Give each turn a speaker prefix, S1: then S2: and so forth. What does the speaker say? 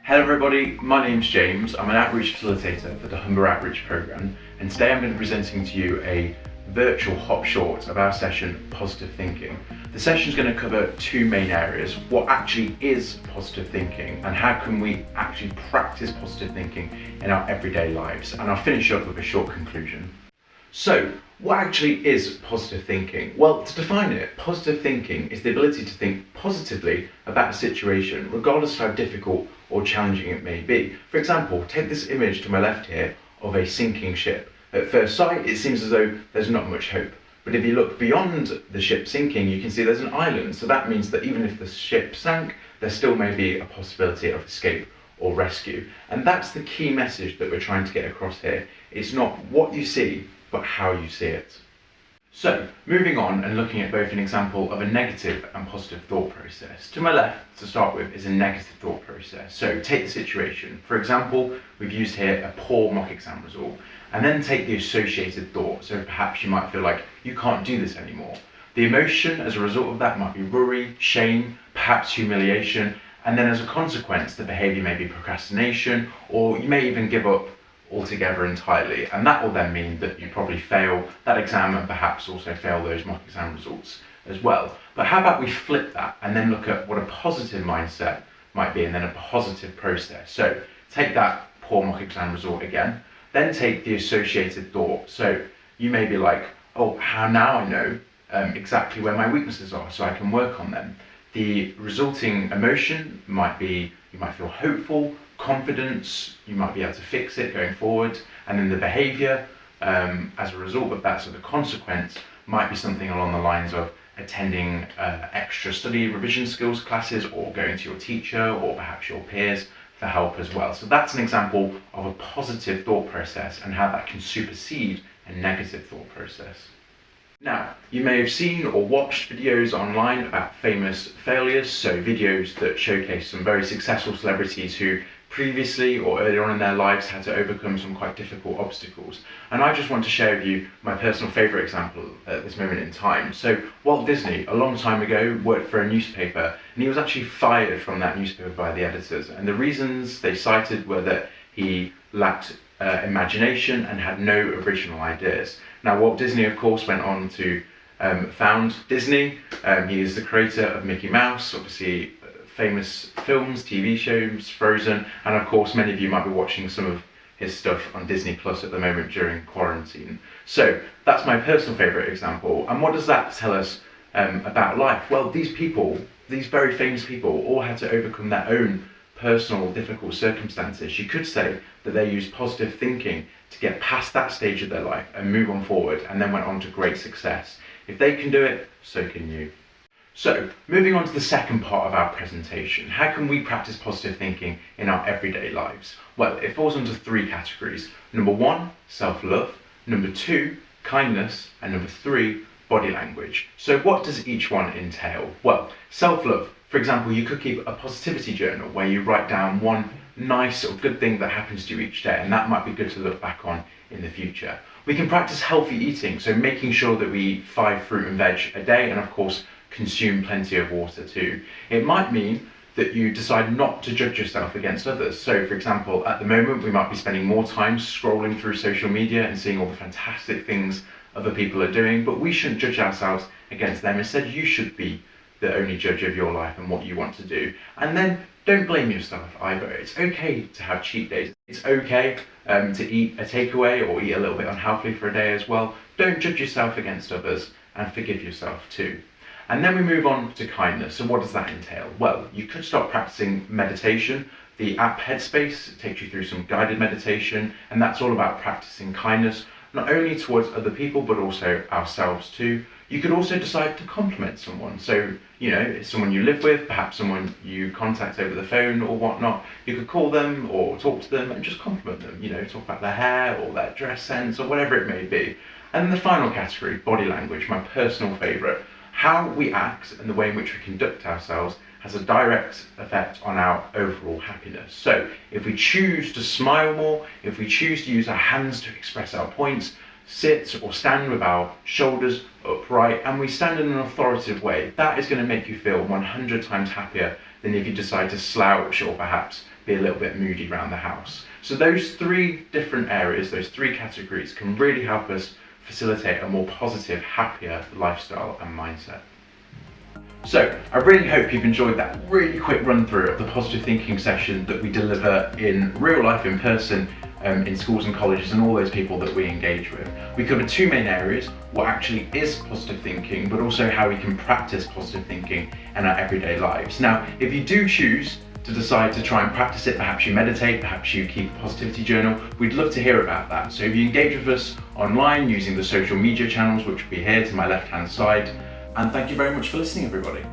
S1: Hello everybody, my name's James. I'm an outreach facilitator for the Humber Outreach Programme, and today I'm going to be presenting to you a virtual hop short of our session, Positive Thinking. The session is going to cover two main areas: what actually is positive thinking and how can we actually practice positive thinking in our everyday lives, and I'll finish up with a short conclusion. So, what actually is positive thinking? Well, to define it, positive thinking is the ability to think positively about a situation, regardless of how difficult or challenging it may be. For example, take this image to my left here of a sinking ship. At first sight, it seems as though there's not much hope. But if you look beyond the ship sinking, you can see there's an island. So that means that even if the ship sank, there still may be a possibility of escape or rescue. And that's the key message that we're trying to get across here. It's not what you see, but how you see it. So, moving on and looking at both an example of a negative and positive thought process. To my left, to start with, is a negative thought process. So, take the situation. For example, we've used here a poor mock exam result, and then take the associated thought. So perhaps you might feel like you can't do this anymore. The emotion as a result of that might be worry, shame, perhaps humiliation, and then as a consequence, the behaviour may be procrastination, or you may even give up altogether entirely, and that will then mean that you probably fail that exam and perhaps also fail those mock exam results as well. But how about we flip that and then look at what a positive mindset might be and then a positive process. So take that poor mock exam result again, then take the associated thought. So you may be like, oh, how now I know exactly where my weaknesses are so I can work on them. The resulting emotion might be, you might feel hopeful, confidence, you might be able to fix it going forward, and then the behaviour as a result of that, so the consequence might be something along the lines of attending extra study revision skills classes, or going to your teacher or perhaps your peers for help as well. So that's an example of a positive thought process and how that can supersede a negative thought process. Now, you may have seen or watched videos online about famous failures, so videos that showcase some very successful celebrities who previously or earlier on in their lives had to overcome some quite difficult obstacles. And I just want to share with you my personal favourite example at this moment in time. So Walt Disney, a long time ago, worked for a newspaper, and he was actually fired from that newspaper by the editors. And the reasons they cited were that he lacked imagination and had no original ideas. Now, Walt Disney, of course, went on to found Disney. He is the creator of Mickey Mouse, obviously famous films, TV shows, Frozen, and of course many of you might be watching some of his stuff on Disney Plus at the moment during quarantine. So that's my personal favourite example. And what does that tell us about life? Well, these people, these very famous people, all had to overcome their own personal difficult circumstances. You could say that they used positive thinking to get past that stage of their life and move on forward, and then went on to great success. If they can do it, so can you. So, moving on to the second part of our presentation, how can we practice positive thinking in our everyday lives? Well, it falls into three categories. Number one, self-love. Number two, kindness. And number three, body language. So what does each one entail? Well, self-love. For example, you could keep a positivity journal where you write down one nice or good thing that happens to you each day, and that might be good to look back on in the future. We can practice healthy eating, so making sure that we eat 5 fruit and veg a day, and of course, consume plenty of water too. It might mean that you decide not to judge yourself against others. So for example, at the moment we might be spending more time scrolling through social media and seeing all the fantastic things other people are doing, but we shouldn't judge ourselves against them. Instead, you should be the only judge of your life and what you want to do. And then don't blame yourself either. It's okay to have cheat days. It's okay to eat a takeaway or eat a little bit unhealthily for a day as well. Don't judge yourself against others, and forgive yourself too. And then we move on to kindness. So what does that entail? Well, you could start practicing meditation. The app Headspace takes you through some guided meditation, and that's all about practicing kindness, not only towards other people, but also ourselves too. You could also decide to compliment someone. So, you know, it's someone you live with, perhaps someone you contact over the phone or whatnot. You could call them or talk to them and just compliment them, you know, talk about their hair or their dress sense or whatever it may be. And then the final category, body language, my personal favourite. How we act and the way in which we conduct ourselves has a direct effect on our overall happiness. So if we choose to smile more, if we choose to use our hands to express our points, sit or stand with our shoulders upright, and we stand in an authoritative way, that is going to make you feel 100 times happier than if you decide to slouch or perhaps be a little bit moody around the house. So those three different areas, those three categories, can really help us facilitate a more positive, happier lifestyle and mindset. So I really hope you've enjoyed that really quick run through of the positive thinking session that we deliver in real life, in person, in schools and colleges, and all those people that we engage with. We cover two main areas: what actually is positive thinking, but also how we can practice positive thinking in our everyday lives. Now, if you do choose to decide to try and practice it, perhaps you meditate, perhaps you keep a positivity journal, we'd love to hear about that. So if you engage with us online using the social media channels, which will be here to my left hand side, and thank you very much for listening, everybody.